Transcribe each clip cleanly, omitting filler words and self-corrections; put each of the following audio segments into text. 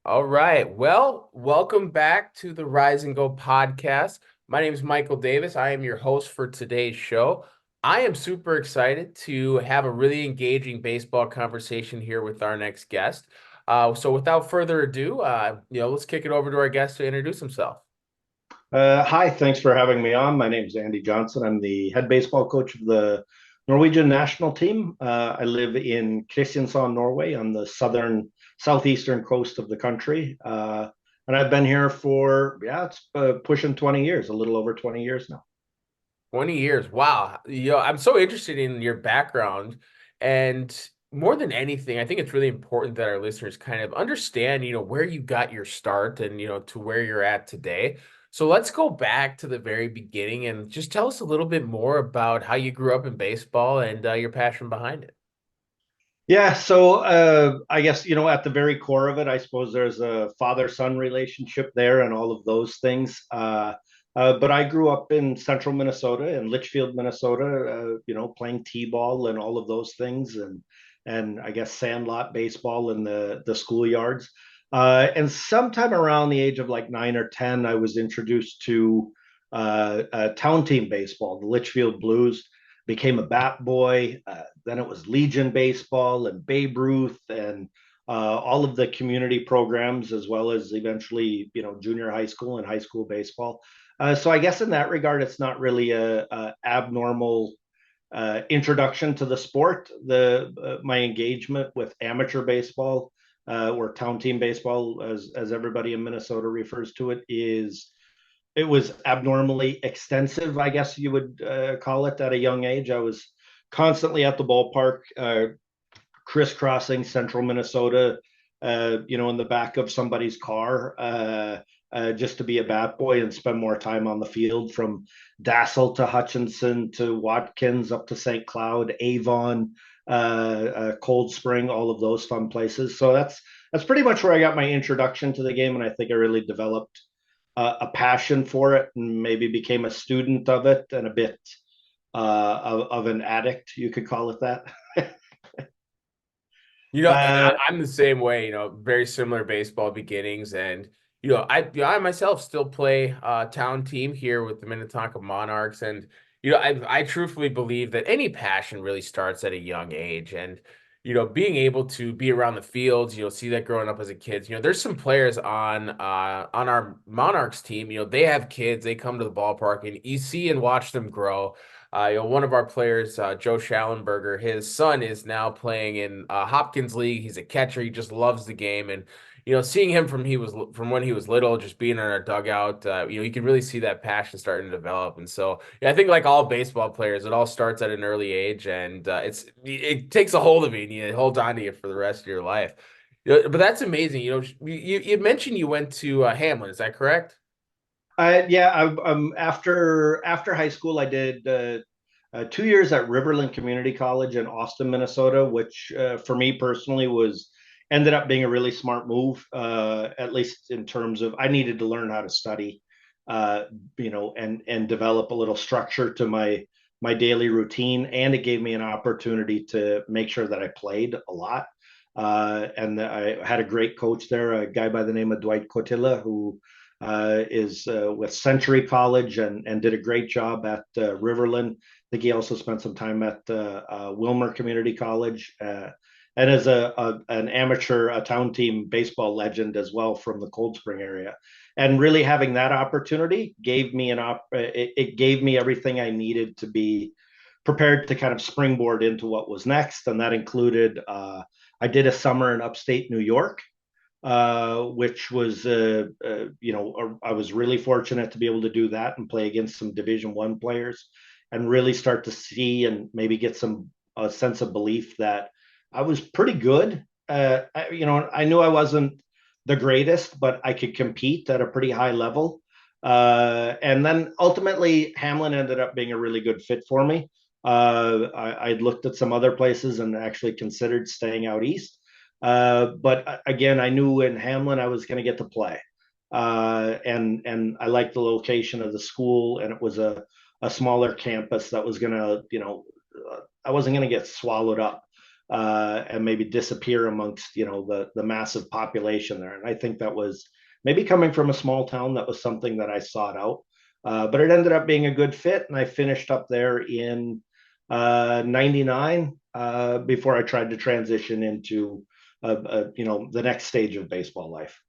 All right. Well, welcome back to the Rise and Go podcast. My name is Michael Davis. I am your host for today's show. I am super excited to have a really engaging baseball conversation here with our next guest. So without further ado, let's kick it over to our guest to introduce himself. Hi, thanks for having me on. My name is Andy Johnson. I'm the head baseball coach of the Norwegian national team. I live in Kristiansand, Norway, on the southeastern coast of the country. And I've been here for, it's pushing 20 years, a little over 20 years now. 20 years. Wow. I'm so interested in your background. And more than anything, I think it's really important that our listeners kind of understand, where you got your start and, to where you're at today. So let's go back to the very beginning and just tell us a little bit more about how you grew up in baseball and your passion behind it. Yeah, so I guess, at the very core of it, I suppose there's a father-son relationship there and all of those things. But I grew up in central Minnesota, in Litchfield, Minnesota, playing t-ball and all of those things, and I guess sandlot baseball in the schoolyards. And sometime around the age of like 9 or 10, I was introduced to town team baseball, the Litchfield Blues. Became a bat boy. Then it was Legion baseball and Babe Ruth and all of the community programs, as well as eventually, junior high school and high school baseball. So I guess in that regard, it's not really a abnormal introduction to the sport. The My engagement with amateur baseball, or town team baseball, as everybody in Minnesota refers to it, it was abnormally extensive, I guess you would call it, at a young age. I was constantly at the ballpark, crisscrossing central Minnesota, in the back of somebody's car, just to be a bat boy and spend more time on the field, from Dassel to Hutchinson to Watkins up to St. Cloud, Avon, Cold Spring, all of those fun places. So that's pretty much where I got my introduction to the game, and I think I really developed a passion for it, and maybe became a student of it, and a bit of an addict, you could call it that. And uh, I'm the same way, very similar baseball beginnings. And, I myself still play town team here with the Minnetonka Monarchs. And, I truthfully believe that any passion really starts at a young age. And, being able to be around the fields, see that growing up as a kid, there's some players on our Monarchs team, they have kids, they come to the ballpark and you see and watch them grow. One of our players, Joe Schallenberger, his son is now playing in Hopkins League. He's a catcher. He just loves the game, and seeing him from when he was little, just being in our dugout, you can really see that passion starting to develop. And so, yeah, I think like all baseball players, it all starts at an early age, and it takes a hold of you, and it holds on to you for the rest of your life. But that's amazing. You mentioned you went to Hamlin. Is that correct? yeah, after high school, I did 2 years at Riverland Community College in Austin, Minnesota, which for me personally was ended up being a really smart move. At least in terms of, I needed to learn how to study, and develop a little structure to my daily routine, and it gave me an opportunity to make sure that I played a lot. And I had a great coach there, a guy by the name of Dwight Cotilla, who is with Century College, and did a great job at Riverland. I think he also spent some time at Wilmer Community College, and as an amateur, a town team baseball legend as well from the Cold Spring area. And really having that opportunity gave me it gave me everything I needed to be prepared to kind of springboard into what was next, and that included I did a summer in upstate New York, which was I was really fortunate to be able to do that and play against some Division I players, and really start to see and maybe get some a sense of belief that I was pretty good. I knew I wasn't the greatest, but I could compete at a pretty high level. And then ultimately, Hamlin ended up being a really good fit for me. I'd looked at some other places and actually considered staying out east. But again, I knew in Hamlin I was going to get to play, and I liked the location of the school, and it was a smaller campus that was going to, I wasn't going to get swallowed up and maybe disappear amongst the massive population there. And I think that was maybe coming from a small town, that was something that I sought out. But it ended up being a good fit, and I finished up there in '99 before I tried to transition into the next stage of baseball life.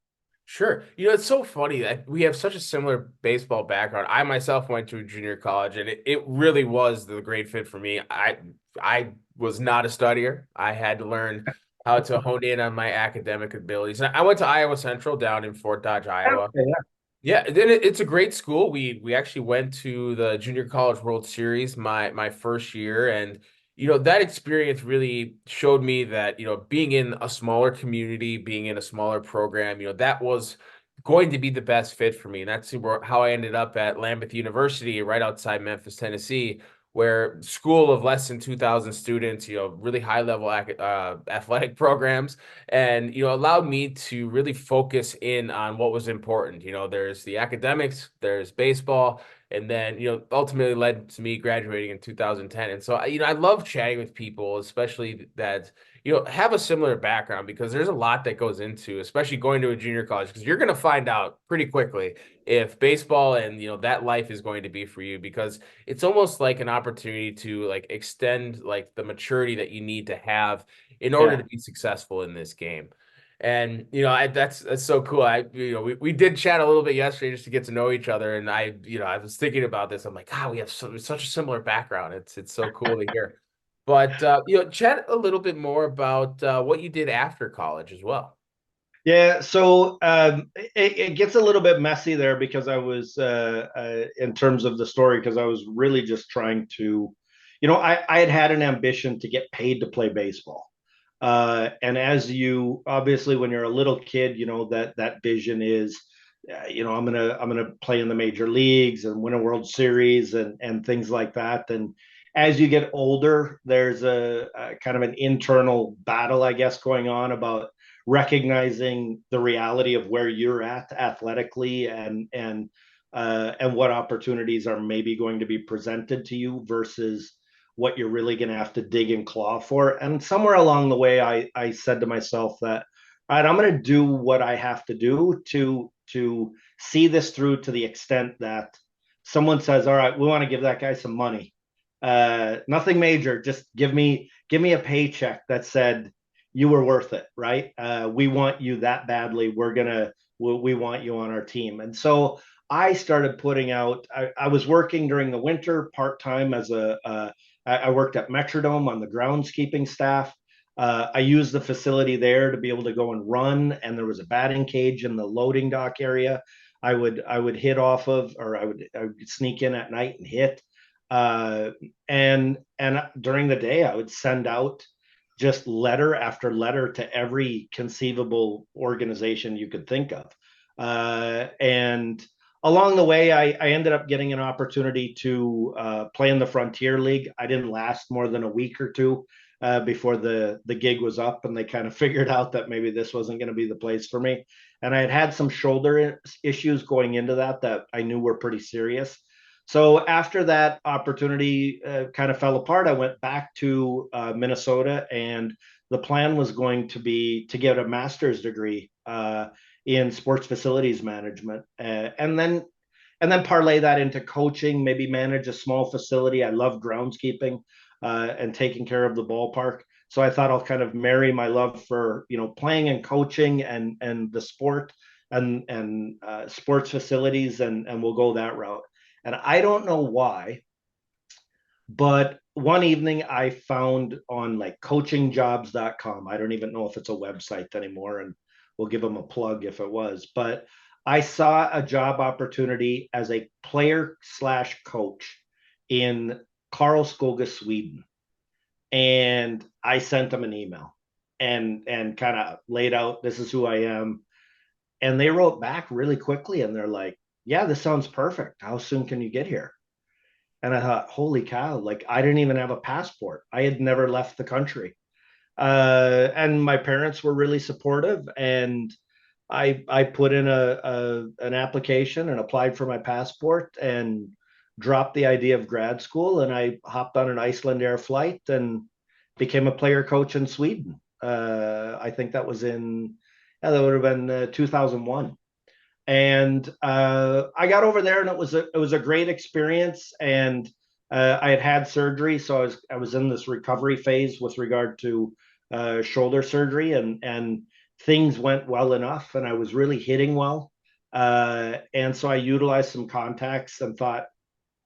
Sure. It's so funny that we have such a similar baseball background. I myself went to a junior college and it really was the great fit for me. I was not a studier. I had to learn how to hone in on my academic abilities. And I went to Iowa Central down in Fort Dodge, Iowa. Okay, Yeah, then it's a great school. We actually went to the Junior College World Series my first year, and that experience really showed me that being in a smaller community, being in a smaller program, that was going to be the best fit for me, and that's how I ended up at Lambuth University, right outside Memphis, Tennessee, where school of less than 2,000 students, really high level athletic programs and allowed me to really focus in on what was important. There's the academics, there's baseball, and then ultimately led to me graduating in 2010. And so I love chatting with people, especially that have a similar background, because there's a lot that goes into, especially going to a junior college, because you're going to find out pretty quickly if baseball and that life is going to be for you, because it's almost like an opportunity to like extend like the maturity that you need to have in order yeah. to be successful in this game. And that's so cool. We did chat a little bit yesterday just to get to know each other, and I was thinking about this. I'm like, God, we have such a similar background. It's so cool to hear. But chat a little bit more about what you did after college as well. Yeah, so it gets a little bit messy there because I was, in terms of the story, because I was really just trying to, I had an ambition to get paid to play baseball. And as you obviously, when you're a little kid, that vision is, I'm gonna play in the major leagues and win a World Series and things like that. And as you get older, there's a kind of an internal battle, I guess, going on about recognizing the reality of where you're at athletically and what opportunities are maybe going to be presented to you versus what you're really going to have to dig and claw for. And somewhere along the way, I said to myself that, all right, I'm going to do what I have to do to see this through to the extent that someone says, all right, we want to give that guy some money. Nothing major, just give me a paycheck that said you were worth it, right? We want you that badly. We want you on our team. And so I started putting out. I was working during the winter part time as I worked at Metrodome on the groundskeeping staff. I used the facility there to be able to go and run, and there was a batting cage in the loading dock area. I would hit off of, or I would sneak in at night and hit. Uh, and during the day, I would send out just letter after letter to every conceivable organization you could think of. And along the way, I ended up getting an opportunity to play in the Frontier League. I didn't last more than a week or two before the gig was up, and they kind of figured out that maybe this wasn't going to be the place for me. And I had some shoulder issues going into that I knew were pretty serious. So after that opportunity kind of fell apart, I went back to Minnesota, and the plan was going to be to get a master's degree in sports facilities management, and then parlay that into coaching, maybe manage a small facility. I love groundskeeping and taking care of the ballpark. So I thought I'll kind of marry my love for playing and coaching and the sport and sports facilities, and we'll go that route. And I don't know why, but one evening I found on like coachingjobs.com. I don't even know if it's a website anymore, and we'll give them a plug if it was, but I saw a job opportunity as a player slash coach in Karlskoga, Sweden. And I sent them an email and kind of laid out, this is who I am. And they wrote back really quickly, and they're like, yeah, this sounds perfect. How soon can you get here? And I thought, holy cow, like I didn't even have a passport. I had never left the country. And my parents were really supportive. And I put in an application and applied for my passport and dropped the idea of grad school. And I hopped on an Iceland Air flight and became a player coach in Sweden. I think that was that would have been 2001. And I got over there, and it was a great experience. And I had surgery, so I was in this recovery phase with regard to shoulder surgery, and things went well enough, and I was really hitting well. And so I utilized some contacts and thought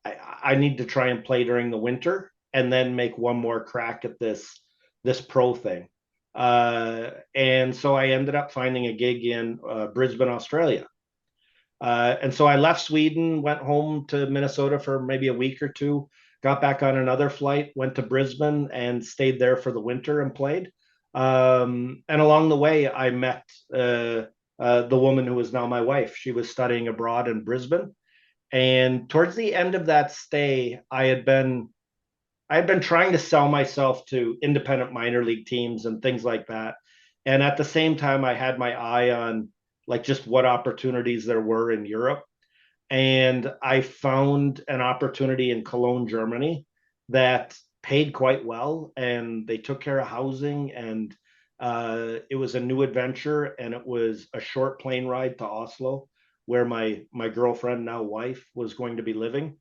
I need to try and play during the winter, and then make one more crack at this pro thing. And so I ended up finding a gig in Brisbane, Australia. And so I left Sweden, went home to Minnesota for maybe a week or two, got back on another flight, went to Brisbane and stayed there for the winter and played. And along the way, I met the woman who is now my wife. She was studying abroad in Brisbane. And towards the end of that stay, I had been trying to sell myself to independent minor league teams and things like that. And at the same time, I had my eye on like just what opportunities there were in Europe. And I found an opportunity in Cologne, Germany that paid quite well, and they took care of housing, and it was a new adventure, and it was a short plane ride to Oslo, where my girlfriend, now wife, was going to be living.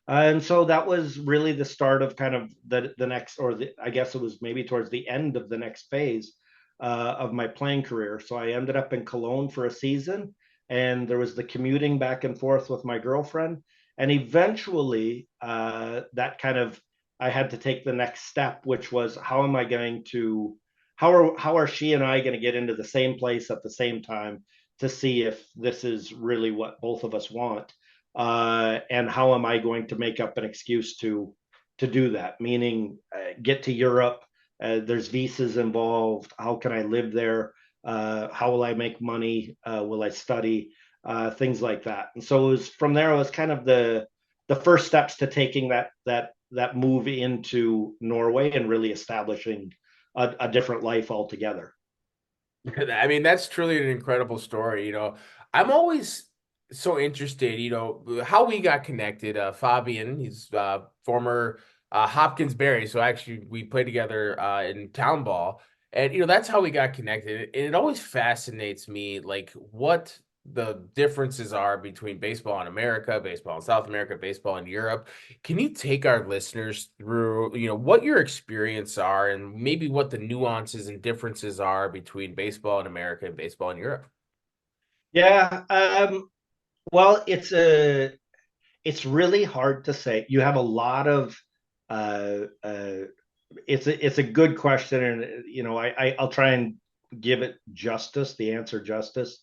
And so that was really the start of kind of the next, I guess it was maybe towards the end of the next phase of my playing career. So I ended up in Cologne for a season, and there was the commuting back and forth with my girlfriend. And eventually, that kind of, I had to take the next step, which was how are she and I going to get into the same place at the same time to see if this is really what both of us want, and how am I going to make up an excuse to do that? Meaning, get to Europe. There's visas involved. How can I live there? How will I make money? Will I study? Things like that. And so it was from there. It was kind of the first steps to taking that move into Norway and really establishing a different life altogether. I mean, that's truly an incredible story. I'm always so interested, how we got connected. Fabian, he's former Hopkins Berry. So actually, we played together in town ball. And, that's how we got connected. And it always fascinates me, like, what the differences are between baseball in America, baseball in South America, baseball in Europe. Can you take our listeners through, what your experience are and maybe what the nuances and differences are between baseball in America and baseball in Europe? Yeah. Well, it's really hard to say. You have a lot of uh, uh, it's a good question, and I'll try and give it justice, the answer justice,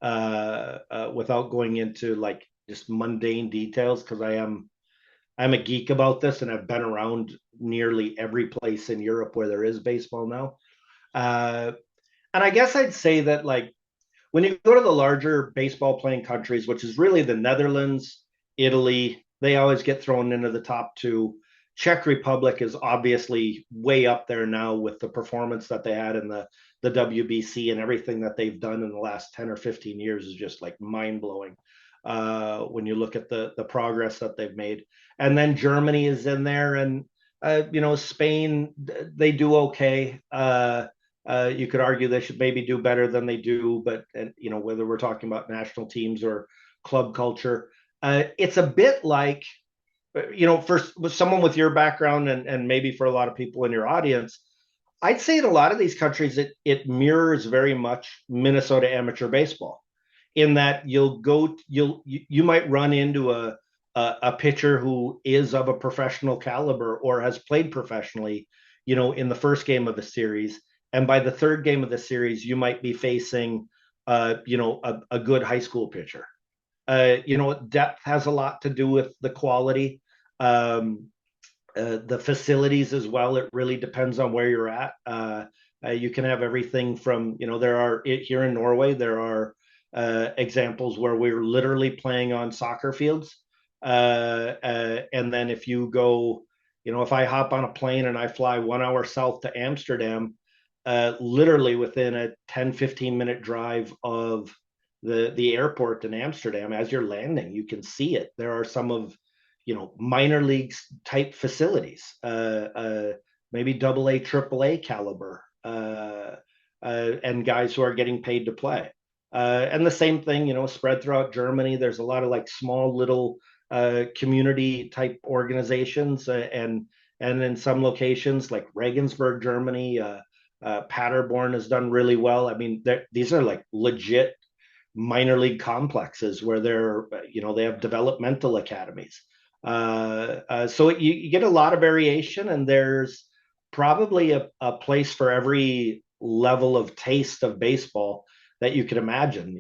without going into like just mundane details, because I'm a geek about this, and I've been around nearly every place in Europe where there is baseball now. Uh, and I guess I'd say that, like, when you go to the larger baseball playing countries, which is really the Netherlands, Italy, they always get thrown into the top two. Czech Republic is obviously way up there now with the performance that they had in the WBC, and everything that they've done in the last 10 or 15 years is just like mind blowing, when you look at the progress that they've made. And then Germany is in there, and Spain, they do okay. You could argue they should maybe do better than they do, but whether we're talking about national teams or club culture, it's a bit like, for someone with your background, and maybe for a lot of people in your audience, I'd say in a lot of these countries it mirrors very much Minnesota amateur baseball, in that you might run into a pitcher who is of a professional caliber or has played professionally, in the first game of a series, and by the third game of the series, you might be facing, a good high school pitcher. Depth has a lot to do with the quality, um, the facilities as well. It really depends on where you're at. You can have everything from, there are here in Norway, there are examples where we're literally playing on soccer fields. And then if you go, if I hop on a plane and I fly 1 hour south to Amsterdam, literally within a 10-15 minute drive of the airport in Amsterdam, as you're landing, you can see it. There are some of, minor leagues type facilities, maybe double A, triple A caliber, and guys who are getting paid to play. And the same thing, spread throughout Germany. There's a lot of like small little community type organizations, and in some locations like Regensburg, Germany, Paderborn has done really well. I mean, these are like legit minor league complexes where they have developmental academies. So you get a lot of variation, and there's probably a place for every level of taste of baseball that you could imagine.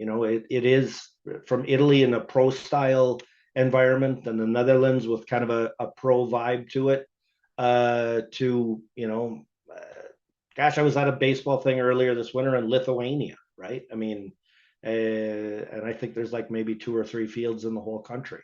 It is from Italy in a pro style environment, and the Netherlands with kind of a pro vibe to it, to, gosh, I was at a baseball thing earlier this winter in Lithuania, right? I mean, and I think there's like maybe two or three fields in the whole country.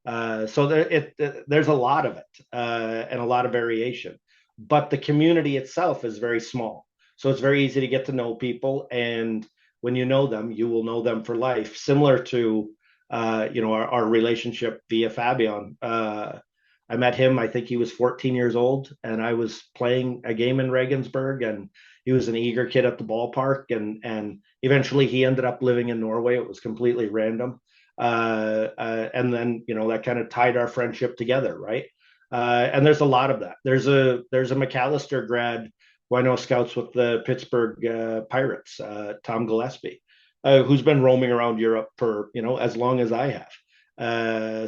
So there's a lot of it, and a lot of variation, but the community itself is very small. So it's very easy to get to know people, and when you know them, you will know them for life. Similar to our relationship via Fabian. I met him, I think he was 14 years old, and I was playing a game in Regensburg, and he was an eager kid at the ballpark, and eventually he ended up living in Norway. It was completely random. And then, that kind of tied our friendship together, right? And there's a lot of that. There's a McAllister grad who I know scouts with the Pittsburgh Pirates, Tom Gillespie, who's been roaming around Europe for, as long as I have.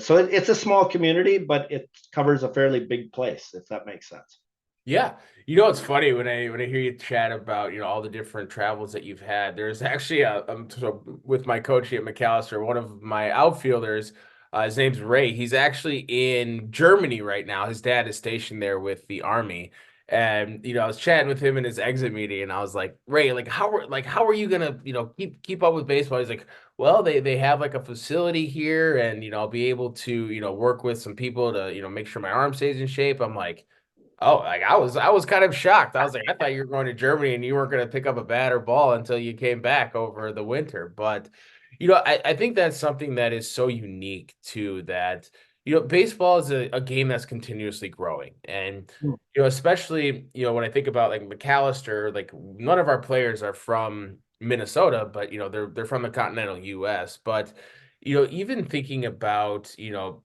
So it's a small community, but it covers a fairly big place, if that makes sense. Yeah. It's funny when I hear you chat about, all the different travels that you've had. There's actually so with my coach at McAllister, one of my outfielders, his name's Ray. He's actually in Germany right now. His dad is stationed there with the army. And I was chatting with him in his exit meeting, and I was like, Ray, how are you gonna, keep up with baseball? He's like, well, they have like a facility here, and I'll be able to, work with some people to, make sure my arm stays in shape. I'm like, oh, like I was kind of shocked. I was like, I thought you were going to Germany and you weren't going to pick up a bat or ball until you came back over the winter. But I think that's something that is so unique too, that baseball is a game that's continuously growing. And especially, when I think about like McAllister, like none of our players are from Minnesota, but they're from the continental US. But even thinking about,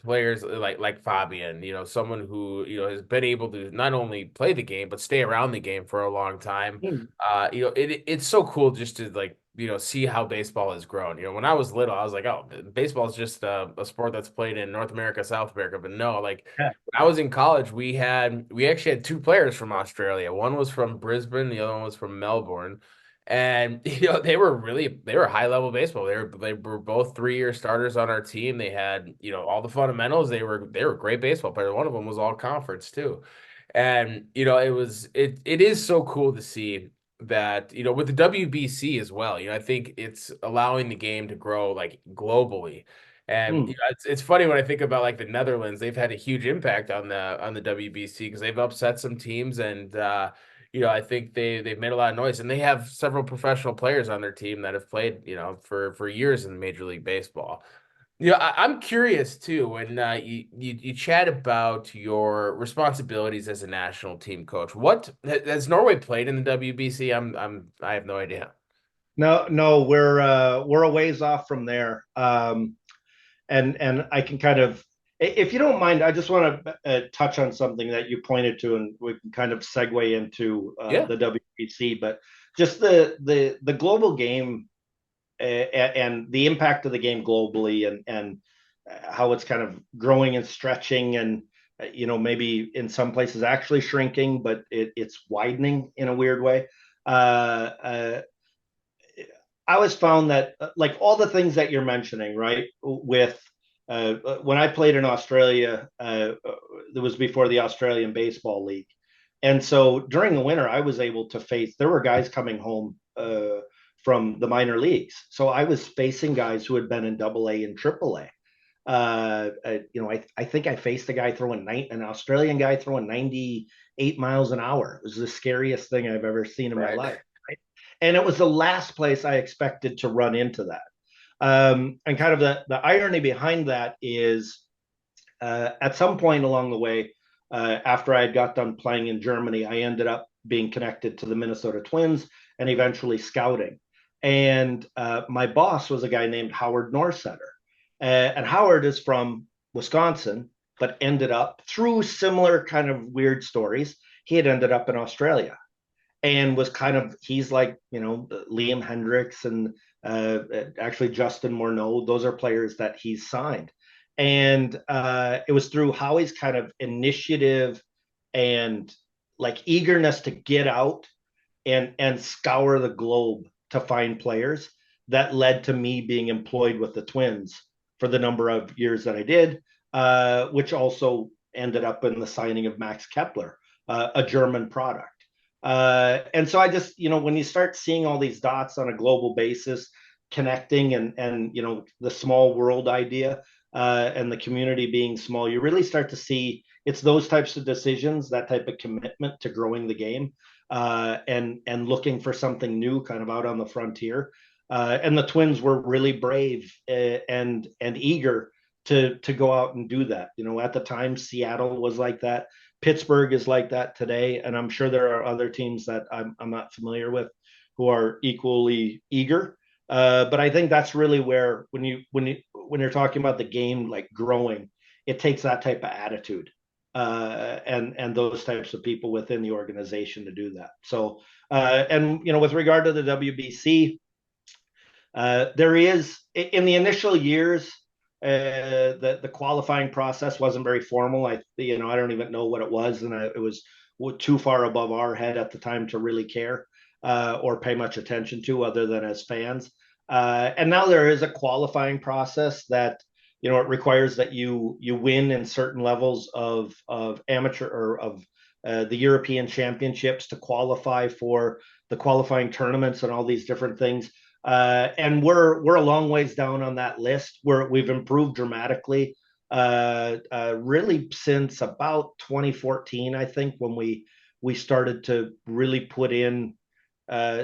players like Fabian, someone who, has been able to not only play the game, but stay around the game for a long time. It's so cool just to like, see how baseball has grown. When I was little, I was like, oh, baseball is just a sport that's played in North America, South America. But no, like Yeah. when I was in college, we actually had two players from Australia. One was from Brisbane, the other one was from Melbourne. And they were high level baseball. They were both 3-year starters on our team. They had, all the fundamentals. They were great baseball players. One of them was all conference too. And it is so cool to see that, with the WBC as well. I think it's allowing the game to grow like globally. And Mm. it's funny when I think about like the Netherlands, they've had a huge impact on the WBC because they've upset some teams, and I think they've made a lot of noise, and they have several professional players on their team that have played, for years in Major League Baseball. I'm curious too when you chat about your responsibilities as a national team coach. What has Norway played in the WBC? I have no idea. No, no, we're a ways off from there. And I can kind of, if you don't mind, I just want to touch on something that you pointed to, and we can kind of segue into Yeah, the WBC. But just the global game, and the impact of the game globally, and how it's kind of growing and stretching, and maybe in some places actually shrinking, but it's widening in a weird way. I always found that, like all the things that you're mentioning, right? With when I played in Australia, it was before the Australian Baseball League, and so during the winter, I was able to face. There were guys coming home from the minor leagues, so I was facing guys who had been in Double A and Triple A. I think I faced a guy an Australian guy throwing 98 miles an hour. It was the scariest thing I've ever seen in my right. life. Right? And it was the last place I expected to run into that. And kind of the irony behind that is, at some point along the way, After I had got done playing in Germany, I ended up being connected to the Minnesota Twins and eventually scouting. And my boss was a guy named Howard Norsetter. And Howard is from Wisconsin, but ended up through similar kind of weird stories. He had ended up in Australia and was kind of, he's like, Liam Hendricks and actually Justin Morneau. Those are players that he's signed. And it was through Howie's kind of initiative and like eagerness to get out and scour the globe to find players that led to me being employed with the Twins for the number of years that I did, which also ended up in the signing of Max Kepler, a German product. And so I just, when you start seeing all these dots on a global basis, connecting and the small world idea and the community being small, you really start to see it's those types of decisions, that type of commitment to growing the game and looking for something new, kind of out on the frontier. And the Twins were really brave and eager to go out and do that. At the time, Seattle was like that. Pittsburgh is like that today, and I'm sure there are other teams that I'm not familiar with who are equally eager. But I think that's really where when you're talking about the game like growing, it takes that type of attitude and those types of people within the organization to do that. So and with regard to the WBC, there is in the initial years the qualifying process wasn't very formal. I don't even know what it was, and it was too far above our head at the time to really care or pay much attention to, other than as fans. And now there is a qualifying process that it requires that you win in certain levels of amateur or of the European Championships to qualify for the qualifying tournaments and all these different things. And we're a long ways down on that list. We've improved dramatically, really since about 2014, I think, when we started to really put in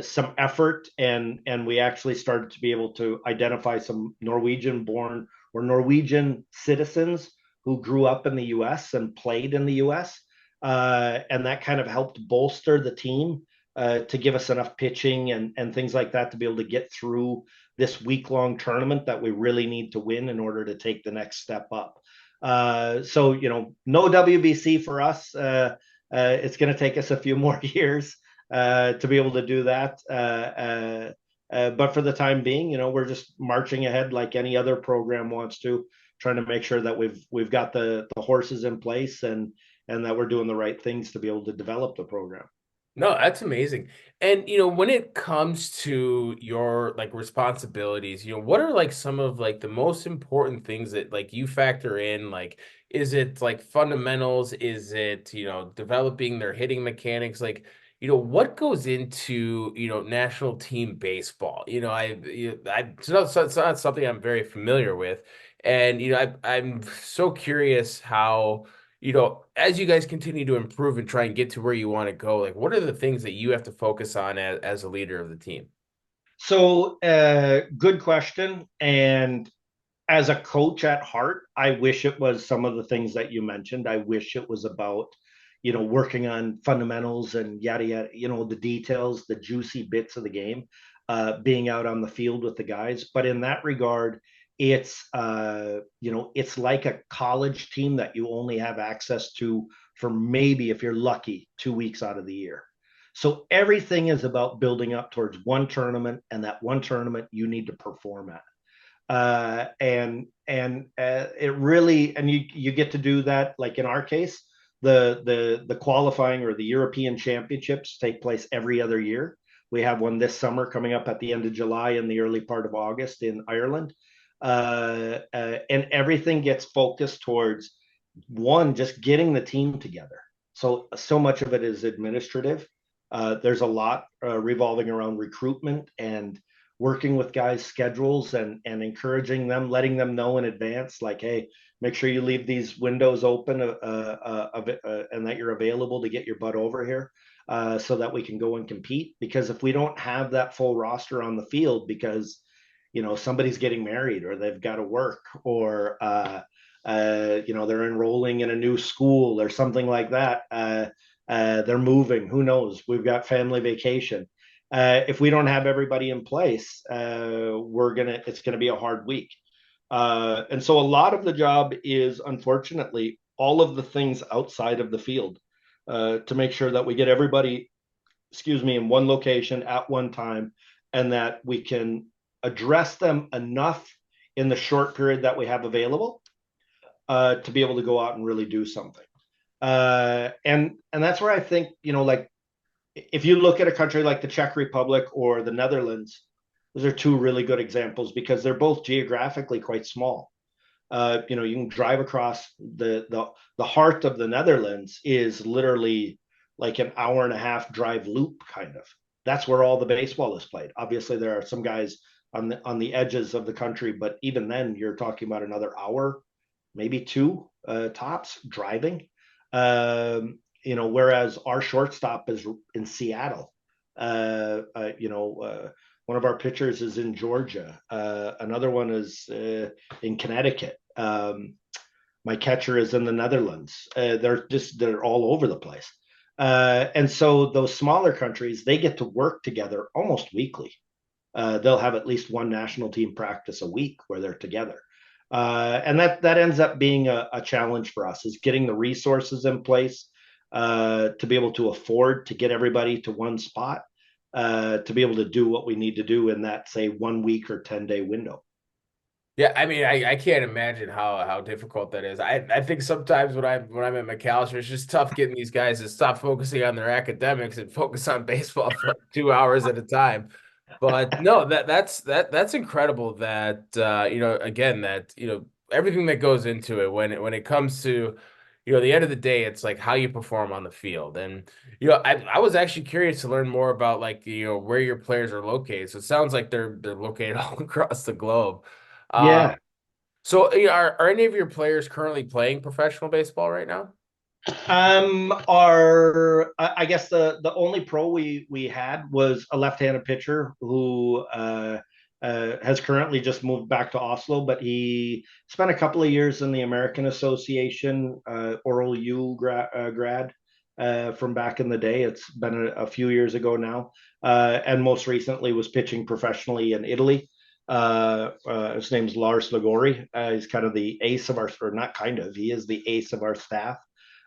some effort and we actually started to be able to identify some Norwegian born or Norwegian citizens who grew up in the US and played in the US. And that kind of helped bolster the team to give us enough pitching and things like that to be able to get through this week-long tournament that we really need to win in order to take the next step up. So, no WBC for us. It's going to take us a few more years to be able to do that. But for the time being, we're just marching ahead like any other program wants to, trying to make sure that we've got the horses in place and that we're doing the right things to be able to develop the program. No, that's amazing. And when it comes to your like responsibilities, what are like some of like the most important things that like you factor in? Like, is it like fundamentals? Is it, developing their hitting mechanics? Like, what goes into, national team baseball? It's not something I'm very familiar with. And, I'm so curious how as you guys continue to improve and try and get to where you want to go, like what are the things that you have to focus on as a leader of the team? So, good question. And as a coach at heart, I wish it was some of the things that you mentioned. I wish it was about, working on fundamentals and yada yada, the details, the juicy bits of the game, being out on the field with the guys. But in that regard, it's like a college team that you only have access to for maybe, if you're lucky, 2 weeks out of the year. So everything is about building up towards one tournament, and that one tournament you need to perform at. And it really, and you get to do that. Like in our case, the qualifying or the European Championships take place every other year. We have one this summer coming up at the end of July and the early part of August in Ireland. And everything gets focused towards one, just getting the team together. So much of it is administrative. There's a lot revolving around recruitment and working with guys' schedules and encouraging them, letting them know in advance, like, hey, make sure you leave these windows open and that you're available to get your butt over here so that we can go and compete. Because if we don't have that full roster on the field because somebody's getting married or they've got to work or They're enrolling in a new school or something like that. They're moving. Who knows? We've got family vacation. If we don't have everybody in place, it's gonna be a hard week. And so a lot of the job is, unfortunately, all of the things outside of the field to make sure that we get everybody, excuse me, in one location at one time, and that we can address them enough in the short period that we have available to be able to go out and really do something. And that's where I think, like if you look at a country like the Czech Republic or the Netherlands, those are two really good examples because they're both geographically quite small. You can drive across the heart of the Netherlands is literally like an hour and a half drive loop, kind of. That's where all the baseball is played. Obviously, there are some guys on the edges of the country, but even then, you're talking about another hour, maybe two tops driving. Whereas our shortstop is in Seattle. One of our pitchers is in Georgia. Another one is in Connecticut. My catcher is in the Netherlands. They're all over the place. And so those smaller countries, they get to work together almost weekly. They'll have at least one national team practice a week where they're together. And that ends up being a challenge for us, is getting the resources in place to be able to afford to get everybody to one spot, to be able to do what we need to do in that, say, 1 week or 10-day window. Yeah, I mean, I can't imagine how difficult that is. I think sometimes when I'm at McAllister, it's just tough getting these guys to stop focusing on their academics and focus on baseball for like 2 hours at a time. But no, that's incredible that again, that everything that goes into it when it comes to the end of the day, it's like how you perform on the field. And I was actually curious to learn more about like where your players are located. So it sounds like they're located all across the globe. Uh, Yeah. so are any of your players currently playing professional baseball right now? I guess the only pro we had was a left-handed pitcher who has currently just moved back to Oslo, but he spent a couple of years in the American Association, Oral U grad from back in the day. It's been a few years ago now, and most recently was pitching professionally in Italy. His name's Lars Lagori. He's kind of the ace of our, or not kind of, he is the ace of our staff.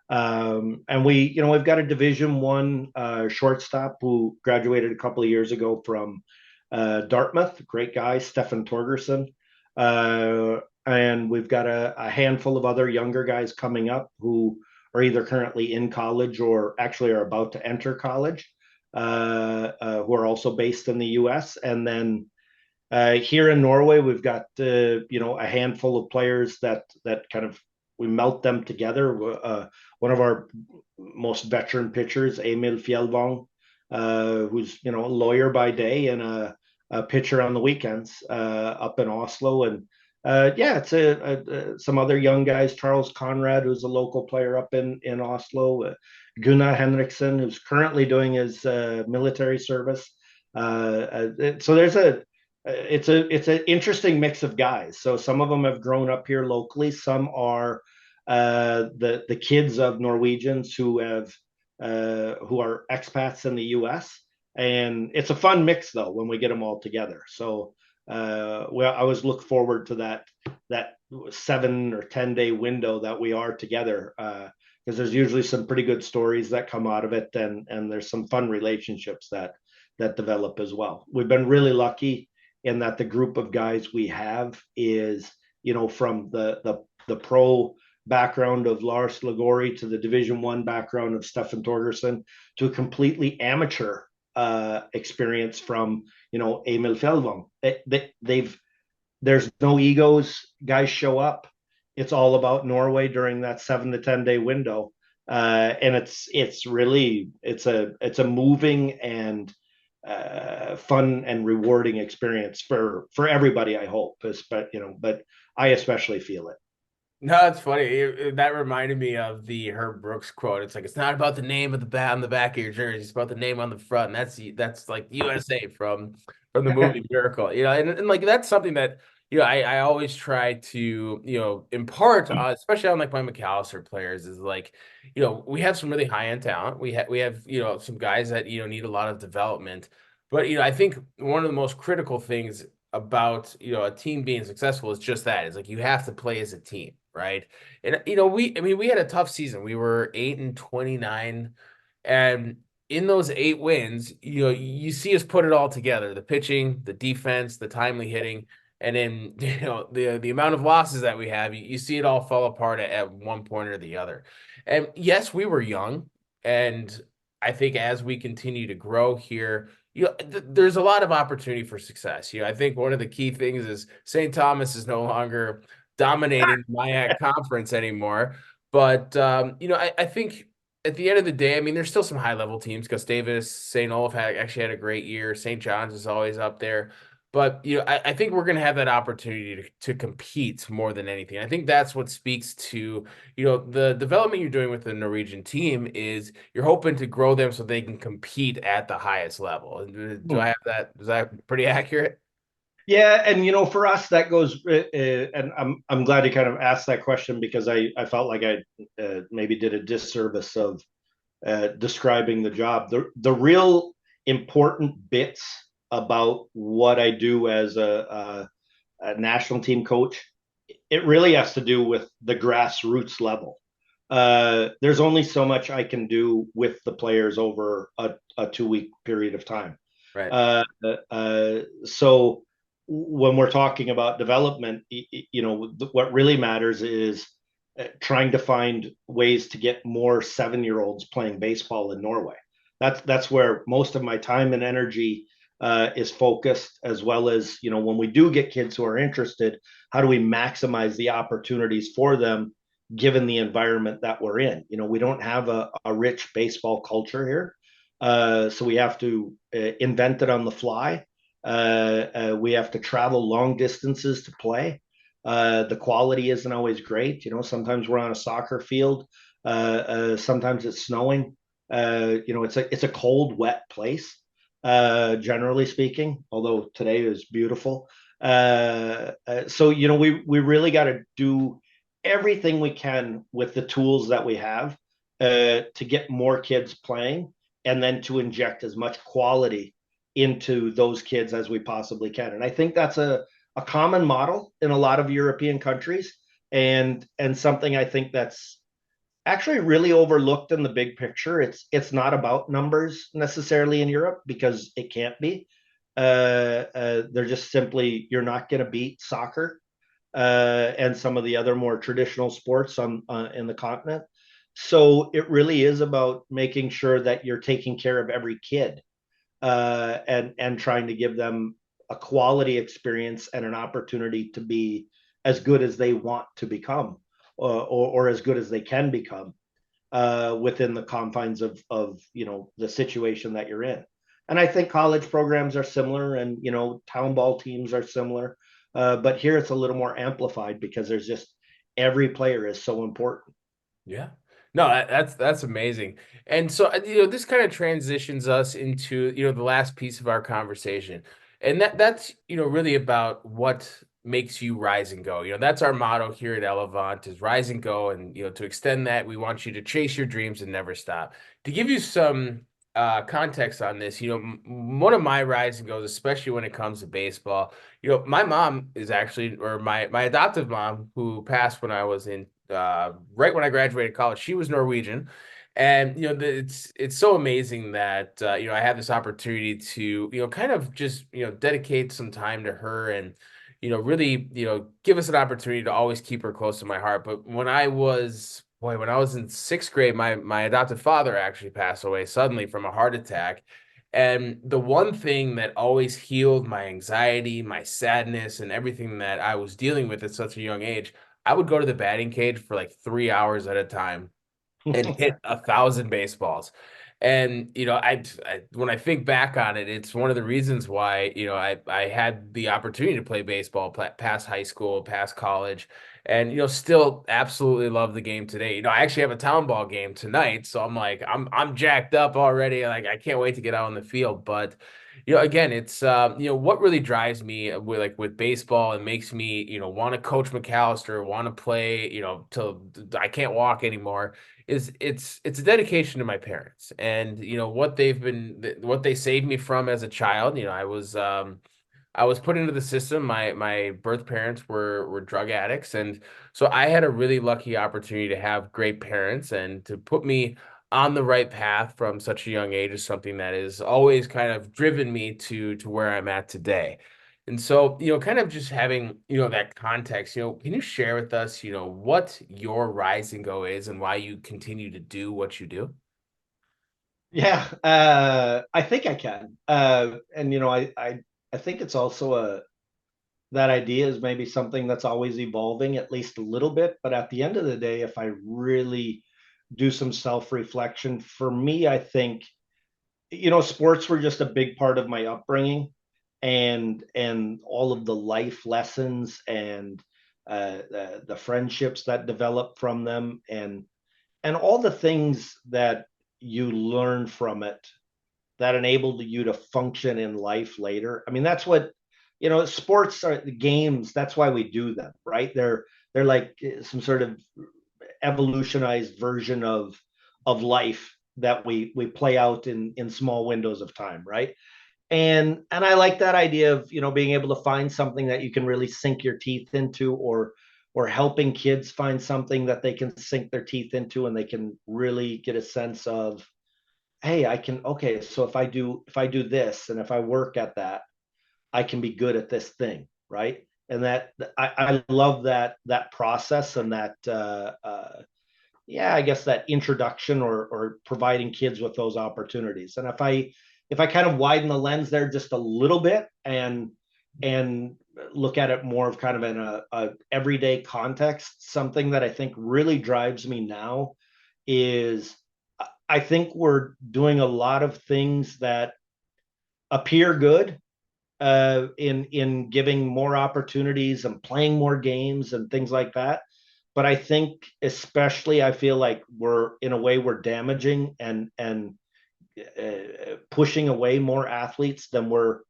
And we've got a Division 1 shortstop who graduated a couple of years ago from Dartmouth. Great guy, Stefan Torgerson. And we've got a handful of other younger guys coming up who are either currently in college or actually are about to enter college, who are also based in the U.S. And then here in Norway, we've got a handful of players that kind of we melt them together. One of our most veteran pitchers, Emil Fjellvang, who's a lawyer by day and a pitcher on the weekends up in Oslo. And yeah, it's some other young guys. Charles Conrad, who's a local player up in Oslo. Gunnar Henriksen, who's currently doing his military service. So it's an interesting mix of guys. So some of them have grown up here locally. Some are the kids of Norwegians who are expats in the U.S. And it's a fun mix though when we get them all together. So I always look forward to that 7 or 10-day window that we are together, because there's usually some pretty good stories that come out of it, and there's some fun relationships that develop as well. We've been really lucky in that the group of guys we have is, from the pro background of Lars Lagori to the Division 1 background of Stefan Torgerson to a completely amateur experience from Emil Fjellvang. There's no egos. Guys show up. It's all about Norway during that 7 to 10-day window, and it's really a moving and fun and rewarding experience for everybody, I hope. But I especially feel it. No, it's funny. That reminded me of the Herb Brooks quote. It's like it's not about the name of the bat on the back of your jersey; it's about the name on the front. And that's like USA from the movie Miracle. And like that's something that I always try to, impart, especially on like my McAllister players, is like, we have some really high end talent. We have, some guys that, need a lot of development. But, I think one of the most critical things about, a team being successful is just that. It's like you have to play as a team, right? And, I mean, we had a tough season. We were 8-29. And in those 8 wins, you see us put it all together: the pitching, the defense, the timely hitting. And then, the amount of losses that we have, you see it all fall apart at one point or the other. And yes, we were young. And I think as we continue to grow here, there's a lot of opportunity for success. I think one of the key things is St. Thomas is no longer dominating the MIAC conference anymore. But, I think at the end of the day, I mean, there's still some high level teams. Gustavus, St. Olaf actually had a great year. St. John's is always up there. But I think we're going to have that opportunity to compete more than anything. I think that's what speaks to the development you're doing with the Norwegian team is you're hoping to grow them so they can compete at the highest level. Do I have that? Is that pretty accurate? Yeah, and for us that goes, and I'm glad you kind of asked that question because I felt like I maybe did a disservice of describing the job. The real important bits about what I do as a national team coach, it really has to do with the grassroots level. There's only so much I can do with the players over a 2 week period of time. Right. So when we're talking about development, what really matters is trying to find ways to get more 7-year-olds playing baseball in Norway. That's where most of my time and energy is focused, as well as when we do get kids who are interested, how do we maximize the opportunities for them given the environment that we're in? We don't have a rich baseball culture here, so we have to invent it on the fly. We have to travel long distances to play. The quality isn't always great. Sometimes we're on a soccer field. Sometimes it's snowing. It's a cold, wet place, generally speaking, although today is beautiful. So, we really got to do everything we can with the tools that we have to get more kids playing and then to inject as much quality into those kids as we possibly can. And I think that's a common model in a lot of European countries, and something I think that's actually really overlooked in the big picture. It's not about numbers necessarily in Europe because it can't be. They're just simply you're not going to beat soccer and some of the other more traditional sports on in the continent. So it really is about making sure that you're taking care of every kid and trying to give them a quality experience and an opportunity to be as good as they want to become, or as good as they can become within the confines of the situation that you're in. And I think college programs are similar, and town ball teams are similar, but here it's a little more amplified because there's just every player is so important. Yeah. No, that's amazing. And so, this kind of transitions us into, the last piece of our conversation. And that's, really about what makes you rise and go. That's our motto here at Elevant is rise and go. And, to extend that, we want you to chase your dreams and never stop. To give you some context on this, one of my rise and goes, especially when it comes to baseball, my mom is actually, or my adoptive mom, who passed when I was in right when I graduated college. She was Norwegian. And it's so amazing that I have this opportunity to kind of just dedicate some time to her and really give us an opportunity to always keep her close to my heart. But when I was in sixth grade, my adoptive father actually passed away suddenly from a heart attack. And the one thing that always healed my anxiety, my sadness, and everything that I was dealing with at such a young age, I would go to the batting cage for like 3 hours at a time and hit 1,000 baseballs. And when I think back on it, it's one of the reasons why I had the opportunity to play baseball past high school, past college, and still absolutely love the game today. I actually have a town ball game tonight, so I'm like I'm jacked up already. Like I can't wait to get out on the field. But again, it's what really drives me with with baseball and makes me, want to coach McAllister, want to play, till I can't walk anymore, is it's a dedication to my parents and what they saved me from as a child. I was put into the system. My birth parents were drug addicts, and so I had a really lucky opportunity to have great parents and to put me on the right path from such a young age is something that has always kind of driven me to where I'm at today. And so, kind of just having, that context, can you share with us, what your rise and go is and why you continue to do what you do? Yeah, I think I can. And I think it's also that idea is maybe something that's always evolving at least a little bit. But at the end of the day, if I really do some self-reflection, for me, I think, sports were just a big part of my upbringing, and all of the life lessons and the friendships that developed from them, and all the things that you learn from it that enabled you to function in life later. I mean, that's what, sports are, the games. That's why we do them, right? They're like some sort of evolutionized version of life that we play out in small windows of time, right? And I like that idea of, being able to find something that you can really sink your teeth into, or helping kids find something that they can sink their teeth into and they can really get a sense of, hey, I can, okay, so if I do this and if I work at that, I can be good at this thing, right? And that I love that process, and that yeah, I guess that introduction, or providing kids with those opportunities. And if I kind of widen the lens there just a little bit, and look at it more of kind of in a everyday context, something that I think really drives me now is, I think we're doing a lot of things that appear good, in giving more opportunities and playing more games and things like that. But I think, especially, I feel like we're, in a way, we're damaging and pushing away more athletes than we're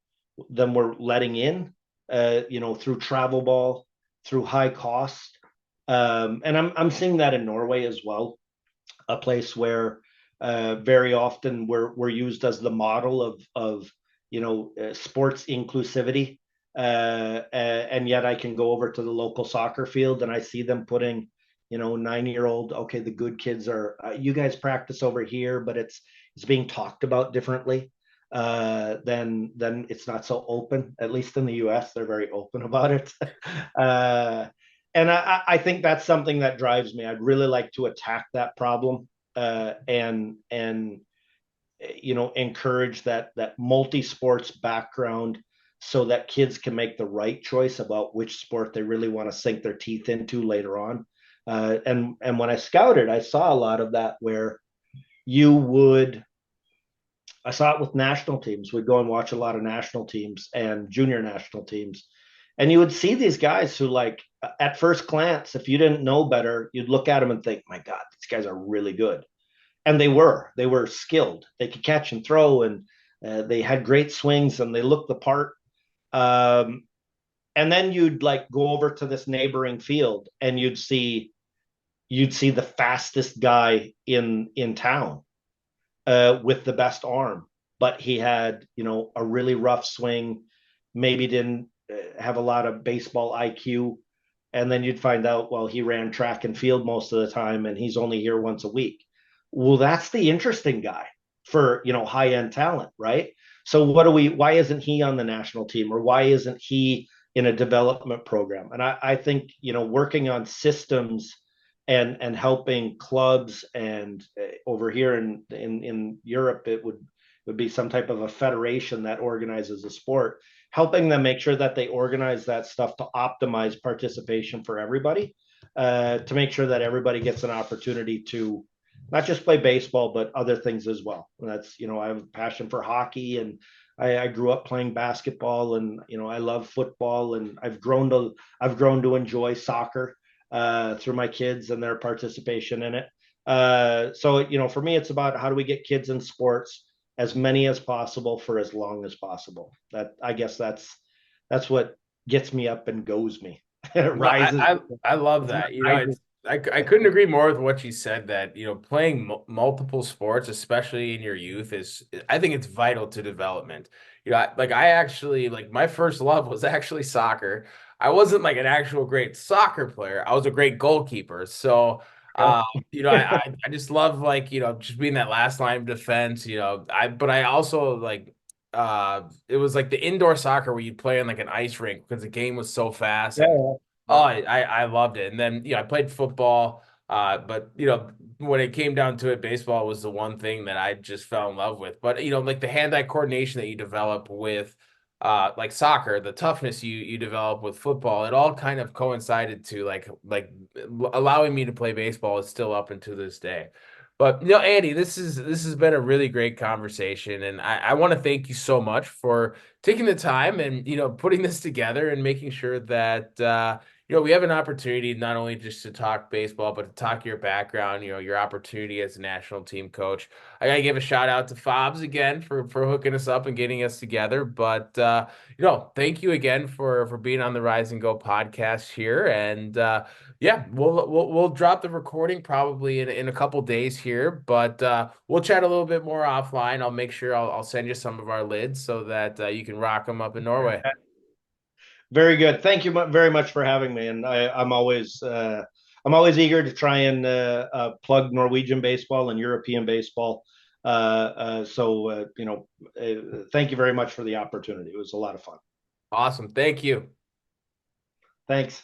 letting in. Through travel ball, through high cost, and I'm seeing that in Norway as well, a place where very often we're used as the model of sports inclusivity, and yet I can go over to the local soccer field and I see them putting 9-year-old, okay, the good kids are, you guys practice over here, but it's being talked about differently. Then it's not so open. At least in the US, they're very open about it. uh, and I think that's something that drives me. I'd really like to attack that problem, and encourage that multi-sports background, so that kids can make the right choice about which sport they really want to sink their teeth into later on. And when I scouted, I saw a lot of that, where you would I saw it with national teams. We'd go and watch a lot of national teams and junior national teams. And you would see these guys who, like, at first glance, if you didn't know better, you'd look at them and think, my God, these guys are really good. And they were skilled. They could catch and throw, and they had great swings, and they looked the part. Um, and then you'd, like, go over to this neighboring field, and you'd see the fastest guy in town, with the best arm, but he had, a really rough swing, maybe didn't have a lot of baseball IQ. And then you'd find out, well, he ran track and field most of the time and he's only here once a week. Well, that's the interesting guy for, high end talent, right? So why isn't he on the national team, or why isn't he in a development program? And I think, working on systems and helping clubs, and over here in Europe, it would be some type of a federation that organizes a sport, helping them make sure that they organize that stuff to optimize participation for everybody, to make sure that everybody gets an opportunity to not just play baseball, but other things as well. And that's, I have a passion for hockey, and I grew up playing basketball, and I love football, and I've grown to enjoy soccer, through my kids and their participation in it. So for me, it's about how do we get kids in sports, as many as possible for as long as possible. That I guess that's what gets me up and goes me. It No, rises. I love It's not that. rising. I couldn't agree more with what you said that, playing multiple sports, especially in your youth, is I think it's vital to development. I actually like my first love was actually soccer. I wasn't like an actual great soccer player. I was a great goalkeeper. So, Yeah. uh, I just love like, just being that last line of defense, but I also like it was like the indoor soccer where you'd play on like an ice rink because the game was so fast and Yeah. oh, Yeah. I loved it. And then, I played football. But when it came down to it, baseball was the one thing that I just fell in love with. But like the hand-eye coordination that you develop with like soccer, the toughness you develop with football, it all kind of coincided to like allowing me to play baseball is still up until this day. But Andy, this has been a really great conversation, and I want to thank you so much for taking the time and putting this together and making sure that we have an opportunity not only just to talk baseball, but to talk your background, your opportunity as a national team coach. I gotta give a shout out to Fobs again for hooking us up and getting us together. But thank you again for being on the Rise and Go podcast here. And yeah, we'll drop the recording probably in a couple days here, but we'll chat a little bit more offline. I'll make sure I'll send you some of our lids so that you can rock them up in Norway. Very good. Thank you very much for having me. And I'm always eager to try and plug Norwegian baseball and European baseball. Thank you very much for the opportunity. It was a lot of fun. Awesome. Thank you. Thanks.